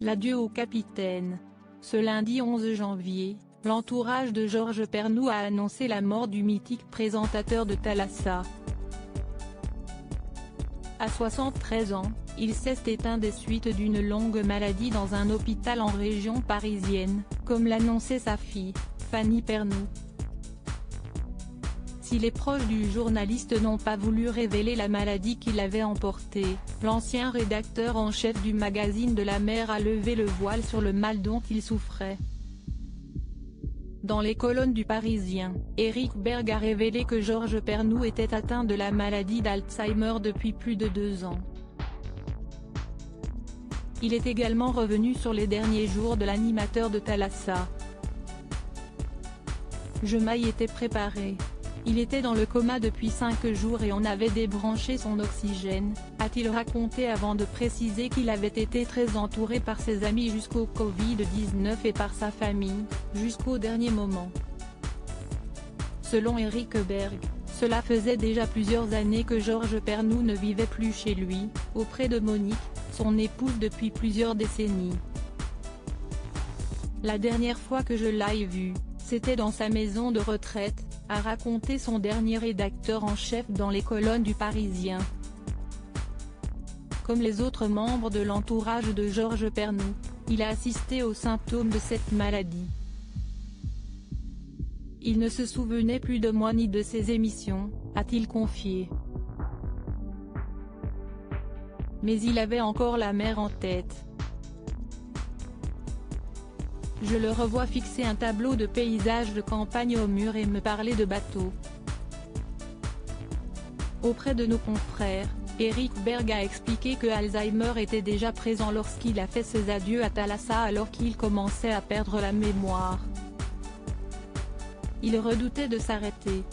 L'adieu au capitaine. Ce lundi 11 janvier, l'entourage de Georges Pernou a annoncé la mort du mythique présentateur de Thalassa. À 73 ans, il s'est éteint des suites d'une longue maladie dans un hôpital en région parisienne, comme l'annonçait sa fille, Fanny Pernou. Si les proches du journaliste n'ont pas voulu révéler la maladie qui l'avait emporté, l'ancien rédacteur en chef du magazine de la mer a levé le voile sur le mal dont il souffrait. Dans les colonnes du Parisien, Éric Berg a révélé que Georges Pernou était atteint de la maladie d'Alzheimer depuis plus de 2 ans. Il est également revenu sur les derniers jours de l'animateur de Thalassa. Je m'y étais préparé. Il était dans le coma depuis 5 jours et on avait débranché son oxygène, a-t-il raconté avant de préciser qu'il avait été très entouré par ses amis jusqu'au Covid-19 et par sa famille, jusqu'au dernier moment. Selon Éric Berg, cela faisait déjà plusieurs années que Georges Pernou ne vivait plus chez lui, auprès de Monique, son épouse depuis plusieurs décennies. La dernière fois que je l'ai vu, c'était dans sa maison de retraite, a raconté son dernier rédacteur en chef dans les colonnes du Parisien. Comme les autres membres de l'entourage de Georges Pernou, il a assisté aux symptômes de cette maladie. Il ne se souvenait plus de moi ni de ses émissions, a-t-il confié. Mais il avait encore la mer en tête. Je le revois fixer un tableau de paysages de campagne au mur et me parler de bateaux. Auprès de nos confrères, Éric Berg a expliqué que Alzheimer était déjà présent lorsqu'il a fait ses adieux à Thalassa alors qu'il commençait à perdre la mémoire. Il redoutait de s'arrêter.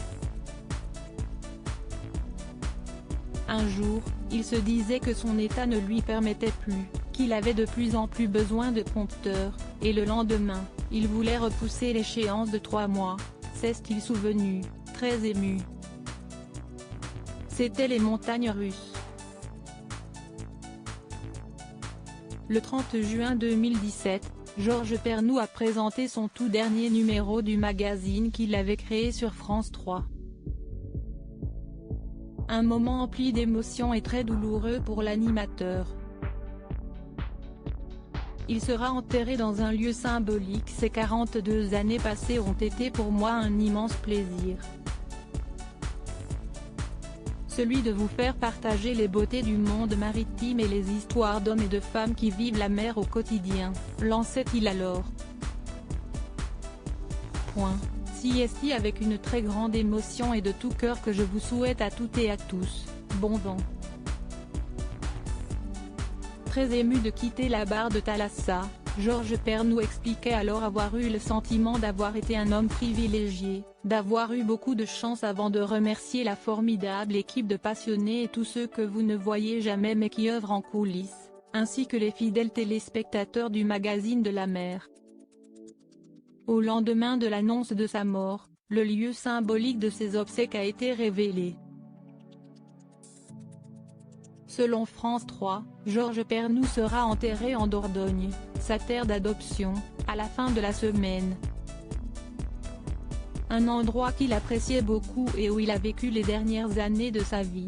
Un jour, il se disait que son état ne lui permettait plus, qu'il avait de plus en plus besoin de prompteurs, et le lendemain, il voulait repousser l'échéance de 3 mois, s'est-il souvenu, très ému. C'était les montagnes russes. Le 30 juin 2017, Georges Pernou a présenté son tout dernier numéro du magazine qu'il avait créé sur France 3. Un moment empli d'émotions et très douloureux pour l'animateur. Il sera enterré dans un lieu symbolique. Ces 42 années passées ont été pour moi un immense plaisir. Celui de vous faire partager les beautés du monde maritime et les histoires d'hommes et de femmes qui vivent la mer au quotidien, lançait-il alors. C'est avec une très grande émotion et de tout cœur que je vous souhaite à toutes et à tous, bon vent. Très ému de quitter la barre de Thalassa, Georges Pernou expliquait alors avoir eu le sentiment d'avoir été un homme privilégié, d'avoir eu beaucoup de chance avant de remercier la formidable équipe de passionnés et tous ceux que vous ne voyez jamais mais qui œuvrent en coulisses, ainsi que les fidèles téléspectateurs du magazine de la mer. Au lendemain de l'annonce de sa mort, le lieu symbolique de ses obsèques a été révélé. Selon France 3, Georges Pernou sera enterré en Dordogne, sa terre d'adoption, à la fin de la semaine. Un endroit qu'il appréciait beaucoup et où il a vécu les dernières années de sa vie.